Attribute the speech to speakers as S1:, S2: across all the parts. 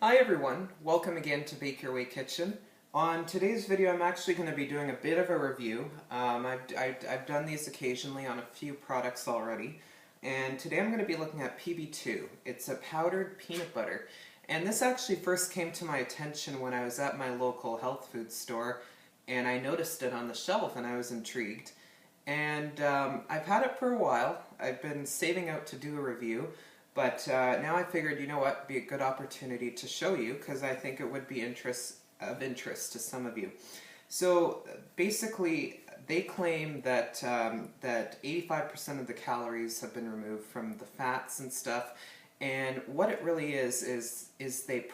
S1: Hi everyone, welcome again to Bake Your Way Kitchen. On today's video I'm actually going to be doing a bit of a review. I've done these occasionally on a few products already, and today I'm going to be looking at PB2. It's a powdered peanut butter, and this actually first came to my attention when I was at my local health food store and I noticed it on the shelf and I was intrigued. And I've had it for a while. I've been saving out to do a review. But now I figured, you know what, it'd be a good opportunity to show you because I think it would be of interest to some of you. So basically, they claim that that 85% of the calories have been removed from the fats and stuff. And what it really is they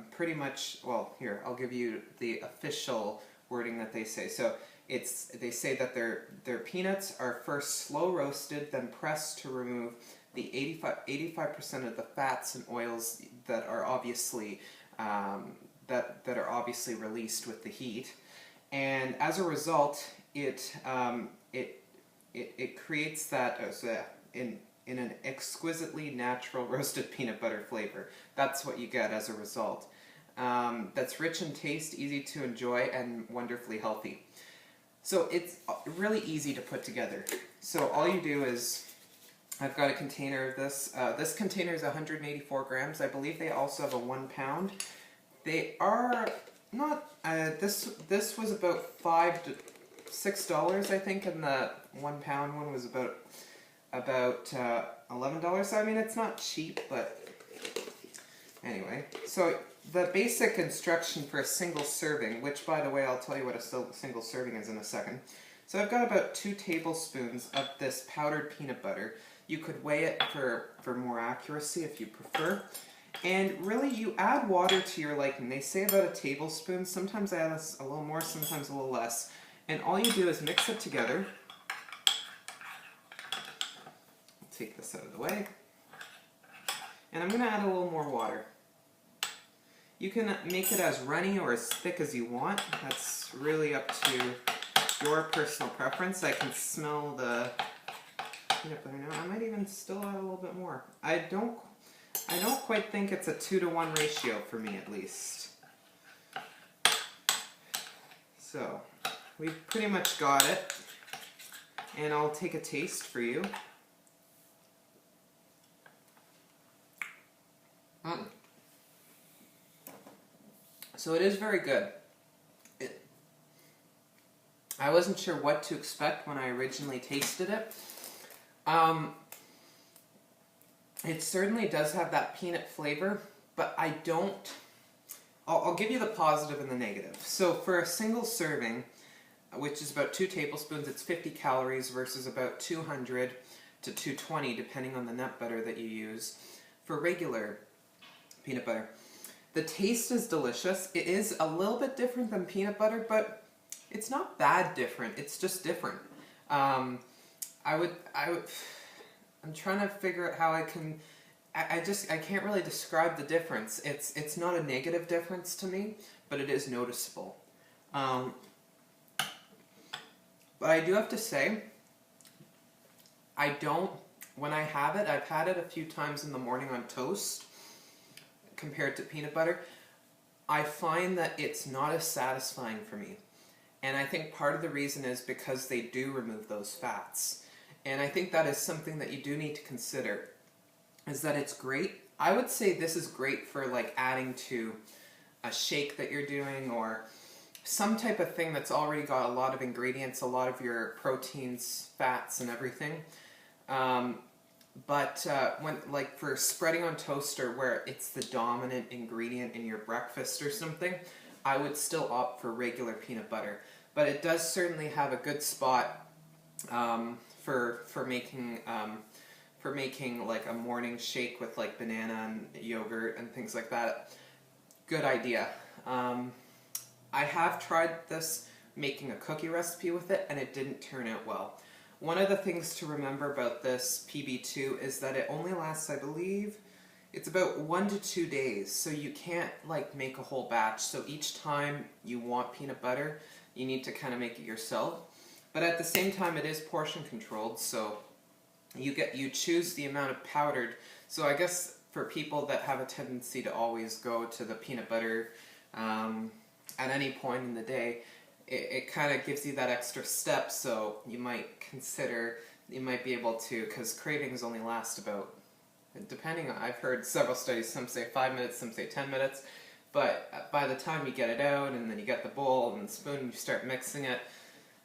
S1: pretty much, well, here, I'll give you the official wording that they say. So they say that their peanuts are first slow roasted, then pressed to remove the 85% of the fats and oils that are obviously released with the heat, and as a result, it creates that in an exquisitely natural roasted peanut butter flavor. That's what you get as a result. That's rich in taste, easy to enjoy, and wonderfully healthy. So it's really easy to put together. So all you do is, I've got a container of this. This container is 184 grams. I believe they also have a 1 pound. They are not, this was about $5 to $6, I think, and the 1 pound one was about $11. I mean, it's not cheap, but anyway. So the basic instruction for a single serving, which by the way, I'll tell you what a single serving is in a second. So I've got about 2 tablespoons of this powdered peanut butter. You could weigh it for more accuracy if you prefer. And really, you add water to your liking. They say about a tablespoon. Sometimes I add a little more, sometimes a little less. And all you do is mix it together. I'll take this out of the way. And I'm going to add a little more water. You can make it as runny or as thick as you want. That's really up to your personal preference. I can smell the peanut butter now. I might even still add a little bit more. I don't quite think it's a 2-to-1 ratio for me, at least. So we've pretty much got it, and I'll take a taste for you. So it is very good. I wasn't sure what to expect when I originally tasted it. It certainly does have that peanut flavor, but I'll give you the positive and the negative. So for a single serving, which is about 2 tablespoons, it's 50 calories versus about 200 to 220, depending on the nut butter that you use. For regular peanut butter, the taste is delicious. It is a little bit different than peanut butter, but it's not bad different. It's just different. I'm trying to figure out how I can. I can't really describe the difference. It's not a negative difference to me, but it is noticeable. But I do have to say, when I have it, I've had it a few times in the morning on toast, compared to peanut butter, I find that it's not as satisfying for me. And I think part of the reason is because they do remove those fats. And I think that is something that you do need to consider, is that it's great. I would say this is great for like adding to a shake that you're doing or some type of thing that's already got a lot of ingredients, a lot of your proteins, fats, and everything. When like for spreading on toaster where it's the dominant ingredient in your breakfast or something, I would still opt for regular peanut butter. But it does certainly have a good spot for making like a morning shake with like banana and yogurt and things like that. Good idea. I have tried this making a cookie recipe with it and it didn't turn out well. One of the things to remember about this PB2 is that it only lasts, I believe, it's about 1 to 2 days, so you can't like make a whole batch. So each time you want peanut butter, you need to kind of make it yourself. But at the same time, it is portion controlled, so you choose the amount of powdered. So I guess for people that have a tendency to always go to the peanut butter at any point in the day, it kind of gives you that extra step, so you might be able to, because cravings only last about, depending on, I've heard several studies, some say 5 minutes, some say 10 minutes, but by the time you get it out and then you get the bowl and the spoon and you start mixing it,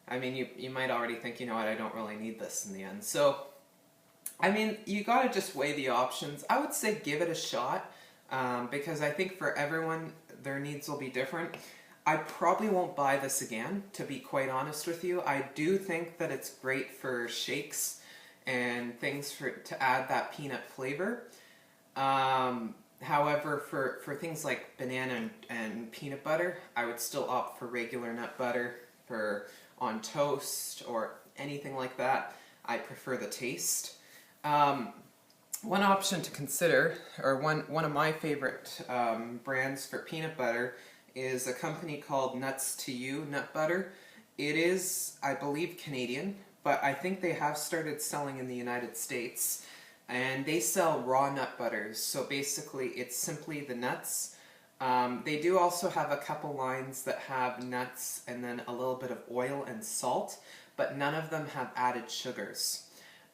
S1: I mean, you might already think, you know what, I don't really need this in the end. So, I mean, you gotta just weigh the options. I would say give it a shot, because I think for everyone, their needs will be different. I probably won't buy this again, to be quite honest with you. I do think that it's great for shakes and things to add that peanut flavor. However, for things like banana and peanut butter, I would still opt for regular nut butter on toast or anything like that. I prefer the taste. One option to consider, or one of my favorite brands for peanut butter, is a company called Nuts to You Nut Butter. It is, I believe, Canadian, but I think they have started selling in the United States. And they sell raw nut butters, so basically it's simply the nuts. They do also have a couple lines that have nuts and then a little bit of oil and salt, but none of them have added sugars.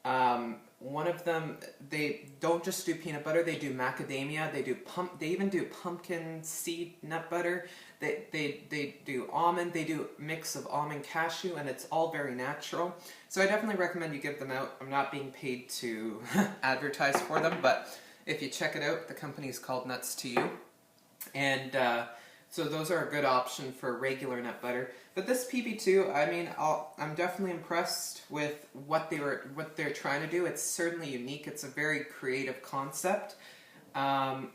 S1: One of them, they don't just do peanut butter, they do macadamia, they even do pumpkin seed nut butter, they do almond, they do mix of almond cashew, and it's all very natural. So I definitely recommend you give them out. I'm not being paid to advertise for them, but if you check it out, the company is called Nuts to You. And so those are a good option for regular nut butter. But this PB2, I mean, I'm definitely impressed with what they're trying to do. It's certainly unique. It's a very creative concept. And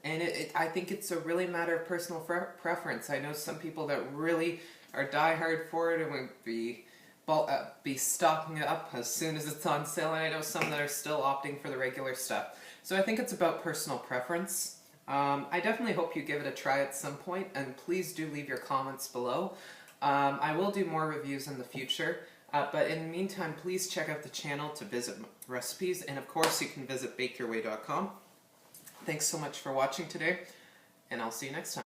S1: I think it's a really matter of personal preference. I know some people that really are diehard for it and would be stocking it up as soon as it's on sale. And I know some that are still opting for the regular stuff. So I think it's about personal preference. I definitely hope you give it a try at some point, and please do leave your comments below. I will do more reviews in the future, but in the meantime, please check out the channel to visit recipes, and of course you can visit bakeyourway.com. Thanks so much for watching today, and I'll see you next time.